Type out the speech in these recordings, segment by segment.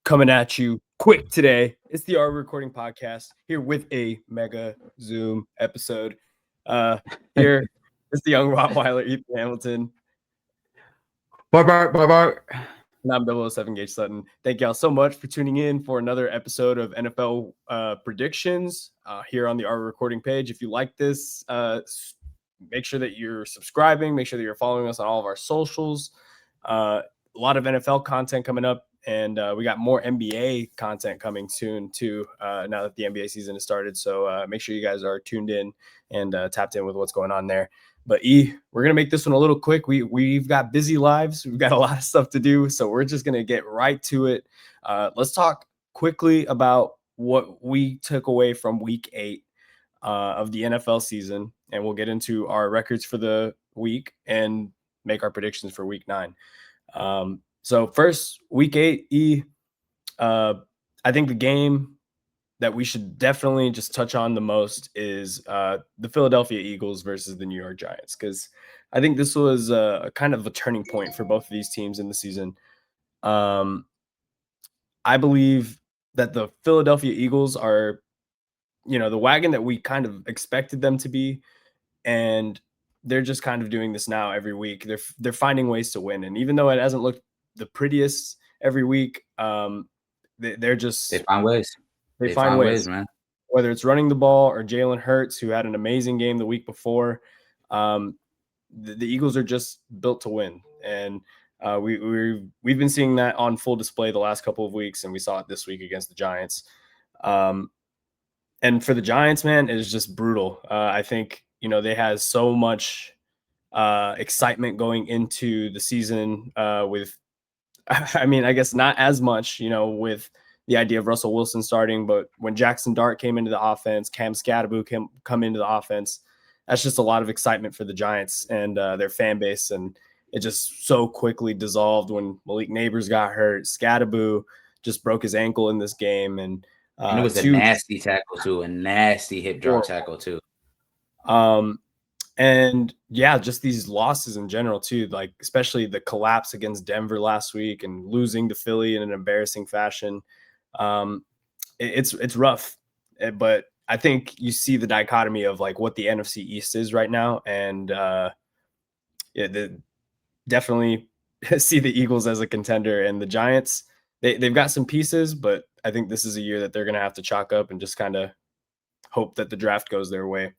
coming at you quick today. It's the Art Recording Podcast here with a mega Zoom episode. Here is the young Rottweiler, Ethan Hamilton. Bark. And I'm 007 Gage Sutton. Thank y'all so much for tuning in for another episode of NFL predictions here on the Art Recording page. If you like this, make sure that you're subscribing. Make sure that you're following us on all of our socials. A lot of NFL content coming up. And we got more NBA content coming soon, too, now that the NBA season has started. So make sure you guys are tuned in and tapped in with what's going on there. But we're going to make this one a little quick. We've got busy lives. We've got a lot of stuff to do. So we're just going to get right to it. Let's talk quickly about what we took away from week 8 of the NFL season. And we'll get into our records for the week and make our predictions for week 9. So first, week 8, I think the game that we should definitely just touch on the most is the Philadelphia Eagles versus the New York Giants, because I think this was a kind of a turning point for both of these teams in the season. I believe that the Philadelphia Eagles are, the wagon that we kind of expected them to be, and they're just kind of doing this now every week. They're finding ways to win, and even though it hasn't looked the prettiest every week, they find ways. They find ways, man. Whether it's running the ball or Jalen Hurts, who had an amazing game the week before, the Eagles are just built to win, and we've been seeing that on full display the last couple of weeks, and we saw it this week against the Giants. And for the Giants, man, it is just brutal. I think they had so much excitement going into the season with. I mean, I guess not as much, with the idea of Russell Wilson starting, but when Jackson Dart came into the offense, Cam Scatterbo come into the offense, that's just a lot of excitement for the Giants and their fan base. And it just so quickly dissolved when Malik Neighbors got hurt. Scatterbo just broke his ankle in this game. And it was a nasty tackle too, a nasty hip drop tackle too. And yeah, just these losses in general too, like especially the collapse against Denver last week and losing to Philly in an embarrassing fashion. It's rough, but I think you see the dichotomy of like what the NFC East is right now, and definitely see the Eagles as a contender, and the Giants. They've got some pieces, but I think this is a year that they're going to have to chalk up and just kind of hope that the draft goes their way.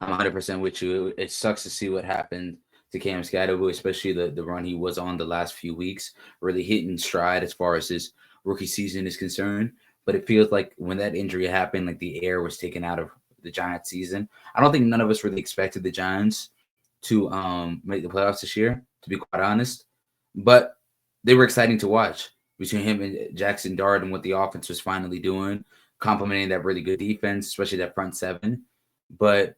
I'm 100% with you. It sucks to see what happened to Cam Scatterbo, especially the run he was on the last few weeks, really hitting stride as far as his rookie season is concerned. But it feels like when that injury happened, like the air was taken out of the Giants season. I don't think none of us really expected the Giants to make the playoffs this year, to be quite honest. But they were exciting to watch between him and Jackson Dart and what the offense was finally doing, complementing that really good defense, especially that front seven. But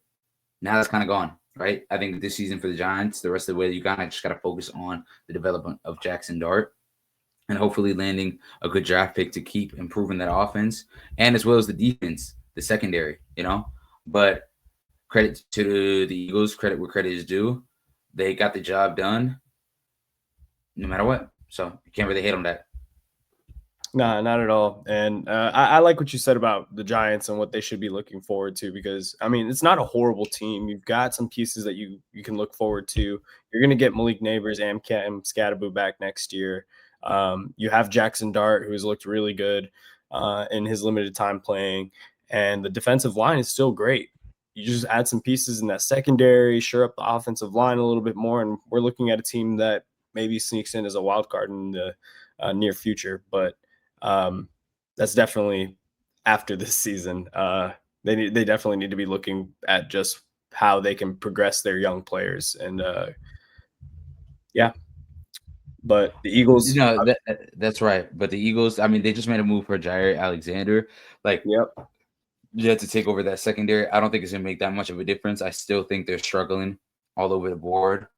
now that's kind of gone, right? I think this season for the Giants, the rest of the way, you kind of just got to focus on the development of Jackson Dart and hopefully landing a good draft pick to keep improving that offense and as well as the defense, the secondary, But credit to the Eagles, credit where credit is due. They got the job done no matter what. So you can't really hate on that. No, not at all. And I like what you said about the Giants and what they should be looking forward to, because, I mean, it's not a horrible team. You've got some pieces that you can look forward to. You're going to get Malik Neighbors and Cam Scatterbo back next year. You have Jackson Dart, who's looked really good in his limited time playing. And the defensive line is still great. You just add some pieces in that secondary, shore up the offensive line a little bit more, and we're looking at a team that maybe sneaks in as a wild card in the near future. But that's definitely after this season. They definitely need to be looking at just how they can progress their young players. And yeah, but the Eagles, that's right. But the Eagles, I mean, they just made a move for Jair Alexander. Like, yep, you have to take over that secondary. I don't think it's gonna make that much of a difference. I still think they're struggling all over the board.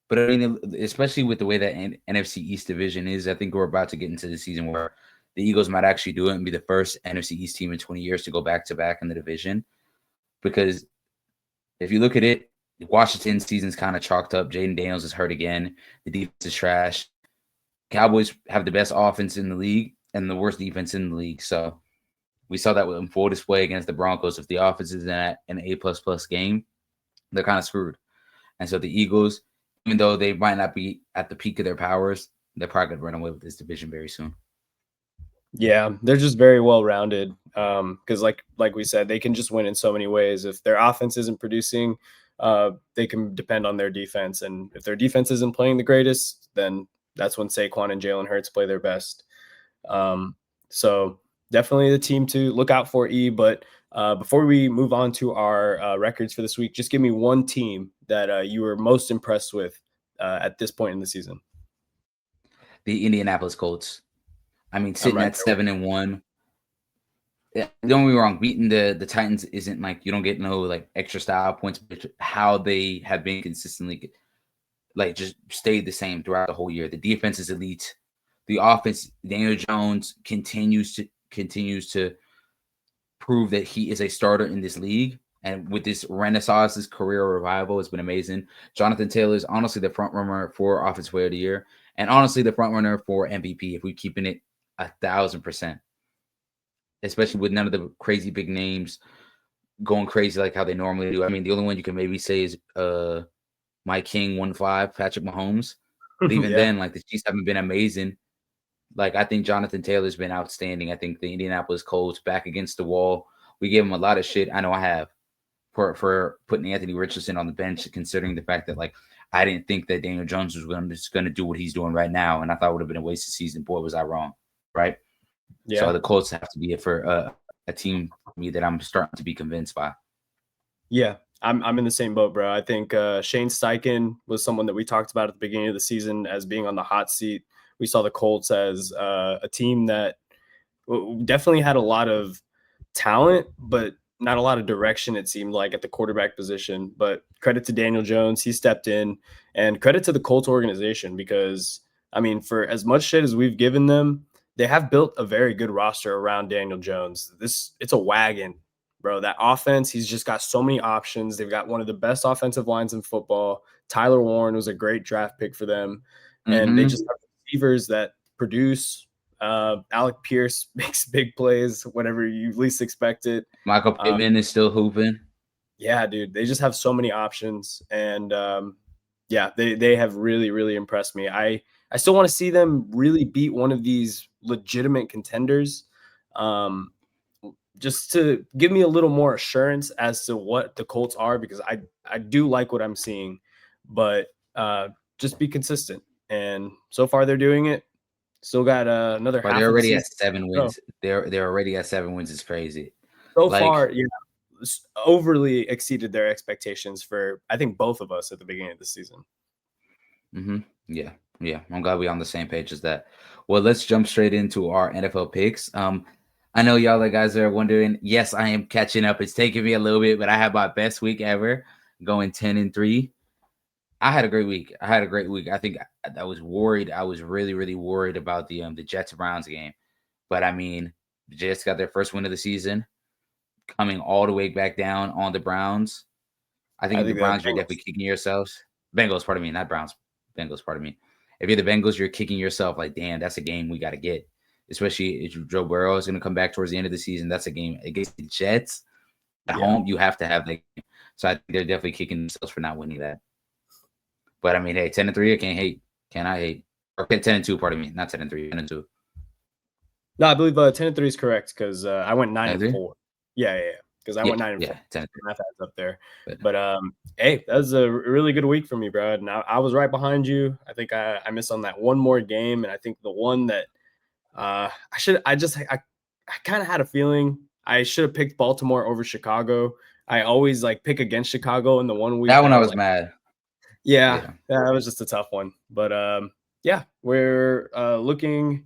But I mean, especially with the way that NFC East division is, I think we're about to get into the season where the Eagles might actually do it and be the first NFC East team in 20 years to go back-to-back in the division. Because if you look at it, Washington's season's kind of chalked up. Jaden Daniels is hurt again. The defense is trash. Cowboys have the best offense in the league and the worst defense in the league. So we saw that in full display against the Broncos. If the offense is at an A++ game, they're kind of screwed. And so the Eagles, even though they might not be at the peak of their powers, they're probably going to run away with this division very soon. Yeah, they're just very well rounded. Because like we said, they can just win in so many ways. If their offense isn't producing, they can depend on their defense. And if their defense isn't playing the greatest, then that's when Saquon and Jalen Hurts play their best. So definitely the team to look out for, E. But before we move on to our records for this week, just give me one team that you were most impressed with at this point in the season. The Indianapolis Colts. I mean, sitting right at 7-1. Don't get me wrong, beating the Titans isn't like you don't get no like extra style points, but how they have been consistently like just stayed the same throughout the whole year. The defense is elite. The offense, Daniel Jones continues to prove that he is a starter in this league. And with this renaissance, this career revival has been amazing. Jonathan Taylor is honestly the front runner for Offensive Player of the Year, and honestly the front runner for MVP if we're keeping it 1,000%. Especially with none of the crazy big names going crazy like how they normally do. I mean, the only one you can maybe say is my King 1-5, Patrick Mahomes. But even then, like the Chiefs haven't been amazing. Like I think Jonathan Taylor's been outstanding. I think the Indianapolis Colts back against the wall. We gave him a lot of shit. I know I have for putting Anthony Richardson on the bench, considering the fact that like I didn't think that Daniel Jones was going to do what he's doing right now, and I thought it would have been a wasted season. Boy, was I wrong, right? Yeah. So the Colts have to be it for a team me that I'm starting to be convinced by. Yeah, I'm in the same boat, bro. I think Shane Steichen was someone that we talked about at the beginning of the season as being on the hot seat. We saw the Colts as a team that definitely had a lot of talent, but not a lot of direction, it seemed like, at the quarterback position. But credit to Daniel Jones. He stepped in, and credit to the Colts organization because, I mean, for as much shit as we've given them, they have built a very good roster around Daniel Jones. It's a wagon, bro. That offense, he's just got so many options. They've got one of the best offensive lines in football. Tyler Warren was a great draft pick for them. And they just have receivers that produce. Alec Pierce makes big plays whenever you least expect it. Michael Pittman is still hooping. Yeah, dude. They just have so many options. And yeah, they have really, really impressed me. I still want to see them really beat one of these legitimate contenders. Just to give me a little more assurance as to what the Colts are, because I do like what I'm seeing, but just be consistent. And so far they're doing it. Still got another half. They're already at 7 wins. They're already at 7 wins. It's crazy. So far, yeah, overly exceeded their expectations for I think both of us at the beginning of the season. Yeah. I'm glad we're on the same page as that. Well, let's jump straight into our NFL picks. I know y'all guys are wondering. Yes, I am catching up. It's taking me a little bit, but I had my best week ever, going 10-3. I had a great week. I think I was worried. I was really, really worried about the Jets-Browns game. But, I mean, the Jets got their first win of the season, coming all the way back down on the Browns. I think the Browns, you're definitely kicking yourselves. Bengals, pardon me, not Browns. Bengals, pardon me. If you're the Bengals, you're kicking yourself like, damn, that's a game we got to get. Especially if Joe Burrow is going to come back towards the end of the season. That's a game against the Jets. At home, you have to have that game. So I think they're definitely kicking themselves for not winning that. But I mean, hey, 10-3, I can't hate. Can I hate? Or 10-2, pardon me, not 10-3, 10-2. No, I believe 10-3 is correct because I went 9-4. Yeah. Because I went 9-4. Yeah, 10-3. Math adds up there. But hey, that was a really good week for me, bro. And I was right behind you. I think I missed on that one more game, and I think the one that I kind of had a feeling I should have picked Baltimore over Chicago. I always pick against Chicago in the 1 week. That one I was mad. Yeah, that was just a tough one. But yeah, we're looking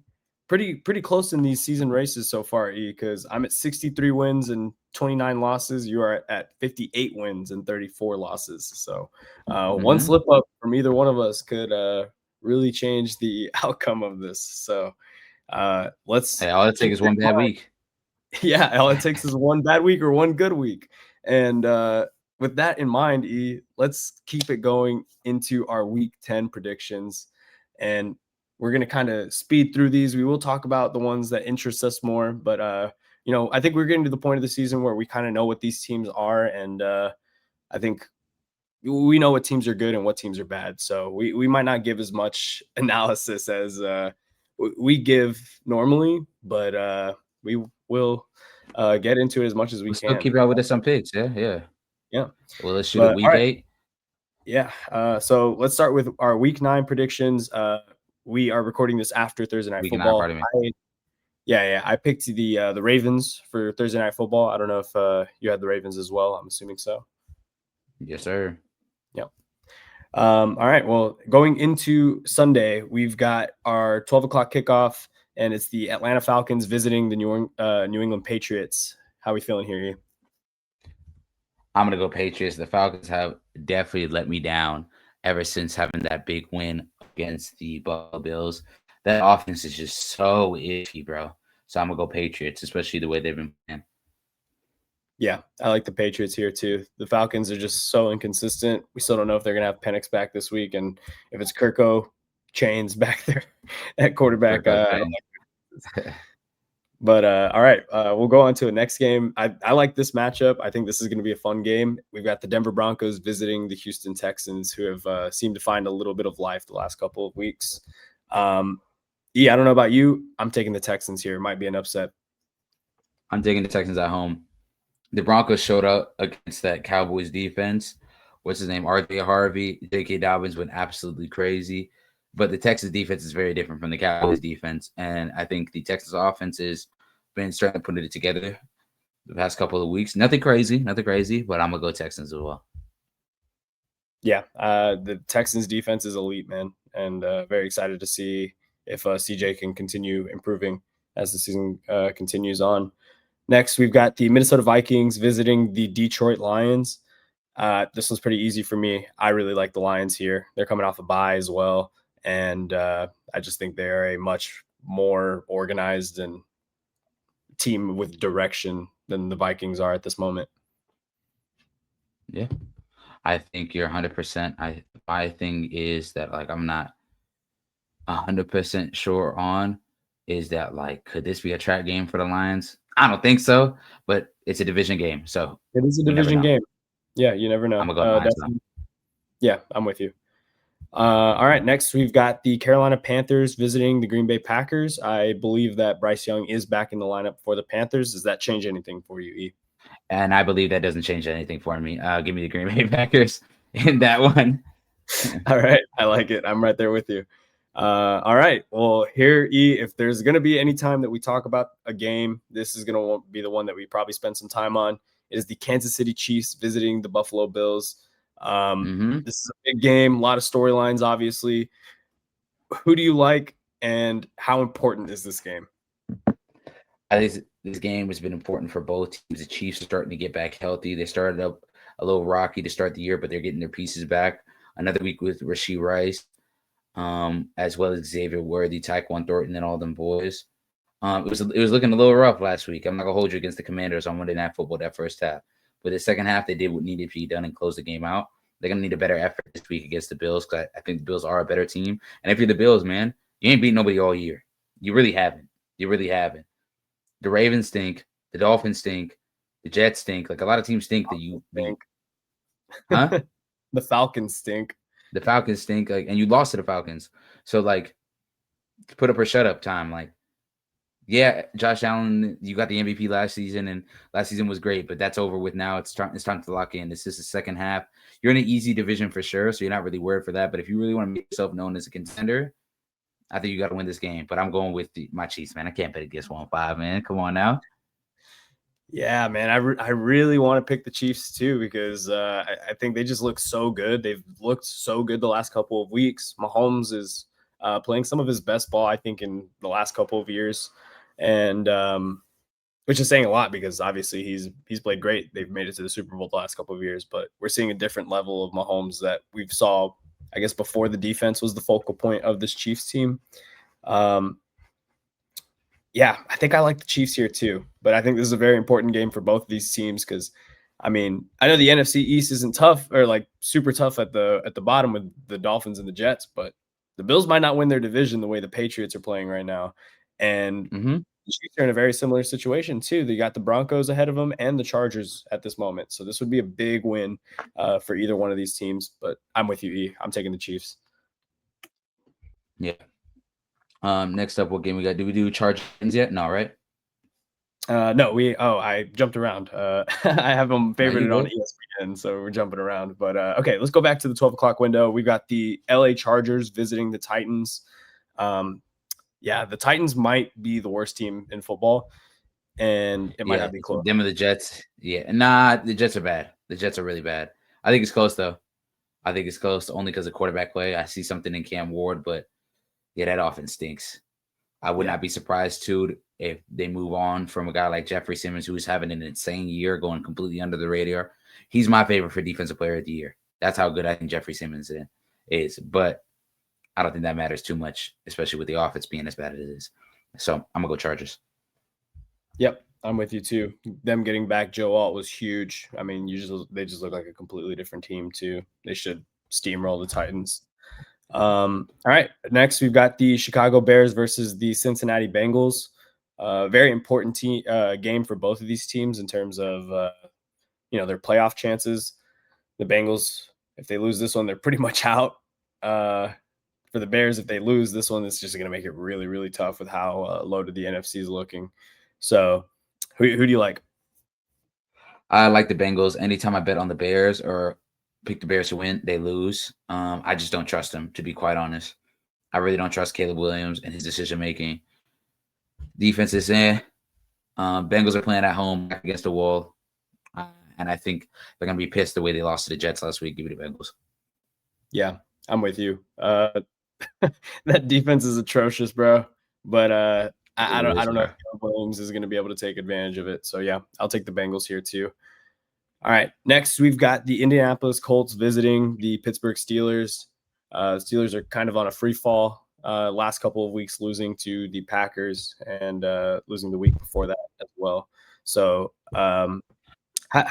pretty close in these season races so far, E, because I'm at 63 wins and 29 losses. You are at 58 wins and 34 losses. So one slip up from either one of us could really change the outcome of this. So let's. Hey, all it takes is one bad week. Yeah, all it takes is one bad week or one good week. And with that in mind, E, let's keep it going into our week 10 predictions. And we're gonna kind of speed through these. We will talk about the ones that interest us more, but I think we're getting to the point of the season where we kind of know what these teams are, and I think we know what teams are good and what teams are bad. So we might not give as much analysis as we give normally, but we will get into it as much as we We'll still can. keep out with some picks. Yeah, yeah. Yeah. Well, let's shoot a But all week right. 8. Yeah. So let's start with our week 9 predictions. We are recording this after Thursday Night Week 9, Football. pardon me. Yeah. I picked the Ravens for Thursday Night Football. I don't know if you had the Ravens as well. I'm assuming so. Yes, sir. Yeah. All right. Well, going into Sunday, we've got our 12 o'clock kickoff, and it's the Atlanta Falcons visiting the New England Patriots. How are we feeling here, E? I'm gonna go Patriots. The Falcons have definitely let me down ever since having that big win against the Buffalo Bills. That offense is just so iffy, bro. So I'm gonna go Patriots, especially the way they've been playing. Yeah, I like the Patriots here too. The Falcons are just so inconsistent. We still don't know if they're gonna have Penix back this week, and if it's Kirko Chains back there at quarterback. Kirk I don't like. But all right, we'll go on to the next game. I like this matchup. I think this is going to be a fun game. We've got the Denver Broncos visiting the Houston Texans, who have seemed to find a little bit of life the last couple of weeks. Yeah, I don't know about you. I'm taking the Texans here. It might be an upset. I'm taking the Texans at home. The Broncos showed up against that Cowboys defense. What's his name? R.J. Harvey, J.K. Dobbins went absolutely crazy. But the Texas defense is very different from the Cowboys defense. And I think the Texas offense has been starting to put it together the past couple of weeks. Nothing crazy, but I'm going to go Texans as well. Yeah, the Texans defense is elite, man. And very excited to see if CJ can continue improving as the season continues on. Next, we've got the Minnesota Vikings visiting the Detroit Lions. This one's pretty easy for me. I really like the Lions here. They're coming off a bye as well. And I just think they're a much more organized and team with direction than the Vikings are at this moment. Yeah, I think you're 100%. My thing is that, like, I'm not 100% sure on is that, like, could this be a trap game for the Lions? I don't think so, but it's a division game, so It is a we never division know. game. Yeah, you never know. I'm gonna go Lions though. Yeah, I'm with you. All right, next we've got the Carolina Panthers visiting the Green Bay Packers. I believe that Bryce Young is back in the lineup for the Panthers. Does that change anything for you, E? And I believe that doesn't change anything for me. Give me the Green Bay Packers in that one. All right, I like it. I'm right there with you. All right, well, here, E, if there's going to be any time that we talk about a game, this is going to be the one that we probably spend some time on. It is the Kansas City Chiefs visiting the Buffalo Bills. This is a big game, a lot of storylines, obviously. Who do you like, and how important is this game? I think this game has been important for both teams. The Chiefs are starting to get back healthy. They started up a little rocky to start the year, but they're getting their pieces back. Another week with Rashee Rice, as well as Xavier Worthy, Tyquan Thornton, and all them boys. It was looking a little rough last week. I'm not gonna hold you against the Commanders on Monday Night Football that first half, but the second half they did what needed to be done and close the game out. They're gonna need a better effort this week against the Bills because I think the Bills are a better team. And if you're the Bills, man, you ain't beat nobody all year. You really haven't. You really haven't. The Ravens stink. The Dolphins stink. The Jets stink. Like, a lot of teams stink that you Stink. Huh? The Falcons stink. The Falcons stink. Like, and you lost to the Falcons. So, like, put up or shut up time. Like, yeah, Josh Allen, you got the MVP last season, and last season was great, but that's over with now. It's time to lock in. This is the second half. You're in an easy division for sure, so you're not really worried for that. But if you really want to make yourself known as a contender, I think you got to win this game. But I'm going with my Chiefs, man. I can't bet against 1-5, man. Come on now. Yeah, man, I really want to pick the Chiefs too because I think they just look so good. They've looked so good the last couple of weeks. Mahomes is playing some of his best ball, I think, in the last couple of years, and which is saying a lot because obviously he's played great. They've made it to the Super Bowl the last couple of years, but we're seeing a different level of Mahomes that we've saw, I guess, before the defense was the focal point of this Chiefs team. Yeah, I think I like the Chiefs here too, but I think this is a very important game for both of these teams because, I mean, I know the NFC East isn't tough or like super tough at the bottom with the Dolphins and the Jets, but the Bills might not win their division the way the Patriots are playing right now. And Mm-hmm. the Chiefs are in a very similar situation too. They got the Broncos ahead of them and the Chargers at this moment. So this would be a big win for either one of these teams. But I'm with you, E. I'm taking the Chiefs. Yeah. Next up, what game we got? Do we do Chargers yet? No, right? No, I jumped around. I have them No, you favorited on good. ESPN, so we're jumping around. But okay, let's go back to the 12 o'clock window. We've got the LA Chargers visiting the Titans. Yeah, the Titans might be the worst team in football, and it might Yeah, not be it's close. them and the Jets. Yeah, nah, the Jets are bad. The Jets are really bad. I think it's close though. I think it's close only because of quarterback play. I see something in Cam Ward, but yeah, that offense stinks. I would Yeah, not be surprised too if they move on from a guy like Jeffrey Simmons, who's having an insane year, going completely under the radar. He's my favorite for defensive player of the year. That's how good I think Jeffrey Simmons is. But I don't think that matters too much, especially with the offense being as bad as it is. So I'm gonna go Chargers. yep, I'm with you too. Them getting back Joe Alt was huge. I mean, they just look like a completely different team too. They should steamroll the Titans. All right. Next, we've got the Chicago Bears versus the Cincinnati Bengals. Very important game for both of these teams in terms of their playoff chances. The Bengals, if they lose this one, they're pretty much out. For the Bears, if they lose this one, it's just going to make it really, really tough with how loaded the NFC is looking. So, who do you like? I like the Bengals. Anytime I bet on the Bears or pick the Bears to win, they lose. I just don't trust them, to be quite honest. I really don't trust Caleb Williams and his decision making. Defense is in. Bengals are playing at home back against the wall. And I think they're going to be pissed the way they lost to the Jets last week. Give me the Bengals. Yeah, I'm with you. That defense is atrocious, bro. But I It don't I is, don't know if bro. Caleb Williams is going to be able to take advantage of it. So yeah, I'll take the Bengals here too. All right, next we've got the Indianapolis Colts visiting the Pittsburgh Steelers. Steelers are kind of on a free fall. Last couple of weeks losing to the Packers and losing the week before that as well. So how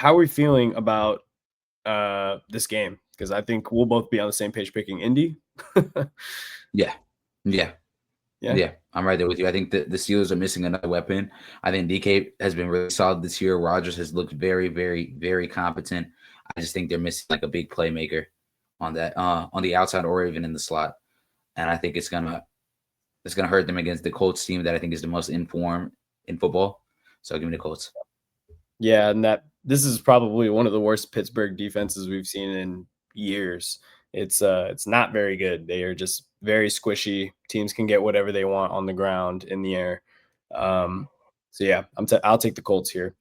are we feeling about this game? Because I think we'll both be on the same page picking Indy. Yeah. Yeah. Yeah. Yeah. I'm right there with you. I think the Steelers are missing another weapon. I think DK has been really solid this year. Rodgers has looked very, very, very competent. I just think they're missing like a big playmaker on that on the outside or even in the slot. And I think it's gonna hurt them against the Colts team that I think is the most informed in football. So give me the Colts. Yeah, and this is probably one of the worst Pittsburgh defenses we've seen in years. It's not very good. They are just very squishy. Teams can get whatever they want on the ground in the air. So yeah, I'll take the Colts here.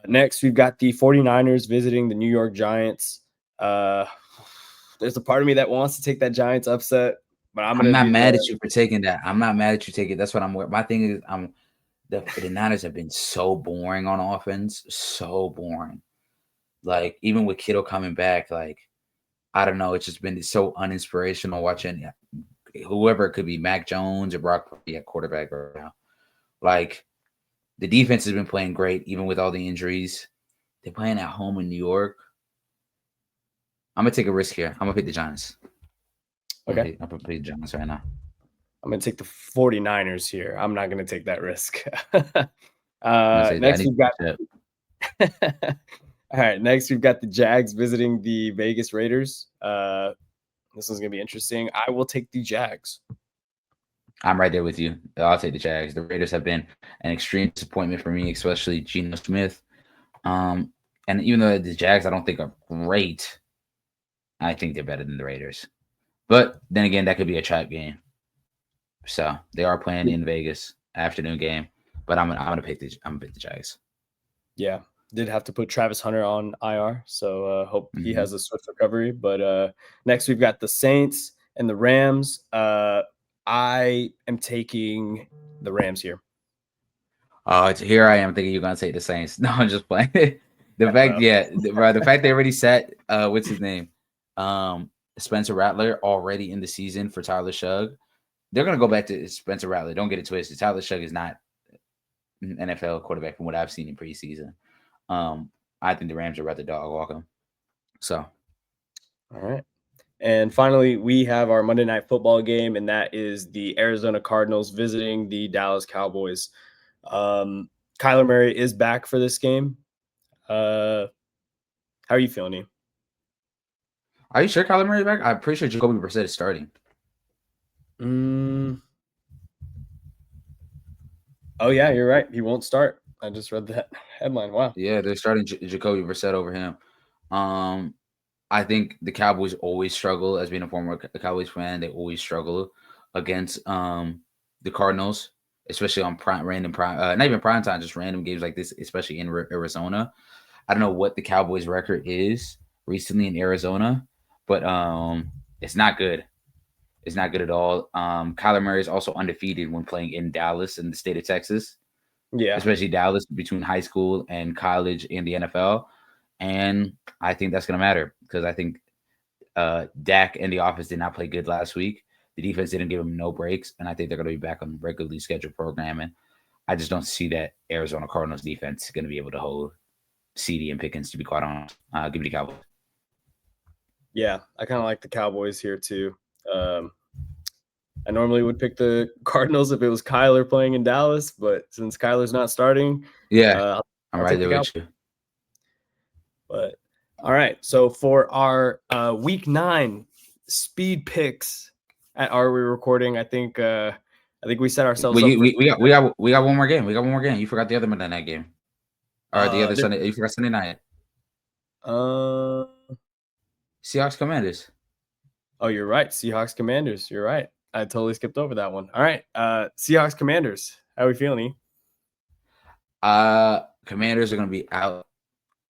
Next, we've got the 49ers visiting the New York Giants. There's a part of me that wants to take that Giants upset, but I'm I'm gonna not do mad the at you for taking that. I'm not mad at you taking it. That's what I'm. My thing is, the Niners have been so boring on offense, so boring. Like even with Kittle coming back, like I don't know, it's just been so uninspirational watching whoever it could be, Mac Jones or Brock Purdy at quarterback right now. Like the defense has been playing great, even with all the injuries. They're playing at home in New York. I'm gonna take a risk here. I'm gonna pick the Giants. okay. I'm gonna pick the Giants right now. I'm going to take the 49ers here. I'm not going to take that risk. I'm gonna say that. I Next, need we've got. to All right. Next, we've got the Jags visiting the Vegas Raiders. This one's going to be interesting. I will take the Jags. I'm right there with you. I'll take the Jags. The Raiders have been an extreme disappointment for me, especially Geno Smith. And even though the Jags I don't think are great, I think they're better than the Raiders. But then again, that could be a trap game. So they are playing in Vegas, afternoon game. But I'm gonna pick the Jags. Yeah. Did have to put Travis Hunter on IR. So hope he Mm-hmm. has a swift recovery. But next, we've got the Saints and the Rams. I am taking the Rams here. Here I am thinking you're gonna take the Saints. No, I'm just playing. Well, The fact they already set what's his name? Spencer Rattler already in the season for Tyler Shugg. They're gonna go back to Spencer Rattler. Don't get it twisted. Tyler Shugg is not an NFL quarterback from what I've seen in preseason. I think the Rams are rather dog walk him. So all right. And finally, we have our Monday Night Football game, and that is the Arizona Cardinals visiting the Dallas Cowboys. Kyler Murray is back for this game. How are you feeling, Ian? Are you sure Kyler Murray back? I'm pretty sure Jacoby Brissett is starting. Oh, yeah, you're right. He won't start. I just read that headline. Wow. Yeah, they're starting Jacoby Brissett over him. I think the Cowboys always struggle. As being a former Cowboys fan, they always struggle against the Cardinals, especially on random prime, not even prime time, just random games like this, especially in Arizona. I don't know what the Cowboys' record is recently in Arizona, but it's not good. It's not good at all. Kyler Murray is also undefeated when playing in Dallas in the state of Texas, Yeah. especially Dallas between high school and college in the NFL. And I think that's going to matter because I think Dak and the offense did not play good last week. The defense didn't give them no breaks, and I think they're going to be back on regularly scheduled programming. I just don't see that Arizona Cardinals defense going to be able to hold CD and Pickens, to be quite honest. Give me the Cowboys. Yeah, I kind of like the Cowboys here too. I normally would pick the Cardinals if it was Kyler playing in Dallas, but since Kyler's not starting, Yeah, I'm I'll right take there the with you. But all right, so for our week 9 speed picks at Are We Recording, I think we set ourselves up for We got one more game. We got one more game. You forgot the other Monday night game, or the other Sunday. You forgot Sunday night. Seahawks Commanders. Oh, you're right. Seahawks Commanders. You're right. I totally skipped over that one. All right. Seahawks Commanders. How are we feeling? Commanders are going to be out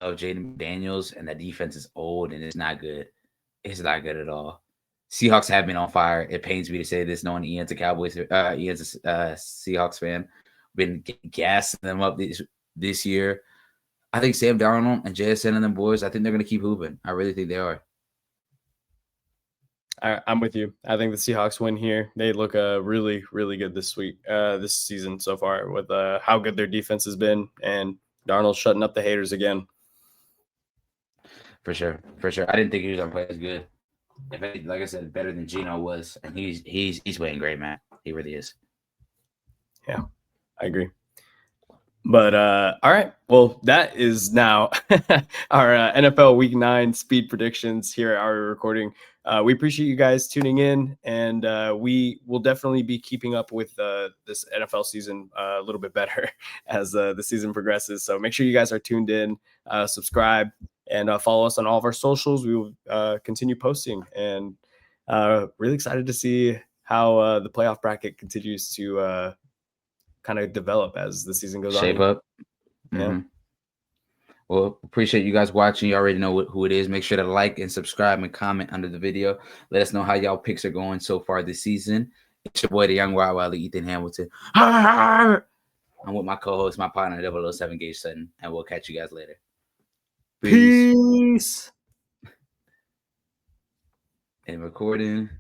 of Jaden Daniels, and that defense is old and it's not good. It's not good at all. Seahawks have been on fire. It pains me to say this, knowing Ian's a Cowboys, Ian's a Seahawks fan. Been gassing them up this year. I think Sam Darnold and JSN and them boys, I think they're going to keep hooping. I really think they are. I'm with you. I think the Seahawks win here. They look really, really good this season so far with how good their defense has been, and Darnold shutting up the haters again. For sure. I didn't think he was going to play as good. Like I said, better than Geno was, and he's playing great, man. He really is. Yeah, I agree. But all right, well, that is now our NFL Week 9 speed predictions here at our recording. We appreciate you guys tuning in, and we will definitely be keeping up with this NFL season a little bit better as the season progresses. So make sure you guys are tuned in, subscribe, and follow us on all of our socials. We will continue posting, and really excited to see how the playoff bracket continues to kind of develop as the season goes on. Shape up. Mm-hmm. Yeah. Well, appreciate you guys watching. You already know who it is. Make sure to like and subscribe and comment under the video. Let us know how y'all picks are going so far this season. It's your boy, the young Wild Wiley, Ethan Hamilton. I'm with my co-host, my partner, 007 Gage Sutton, and we'll catch you guys later. Peace. And recording.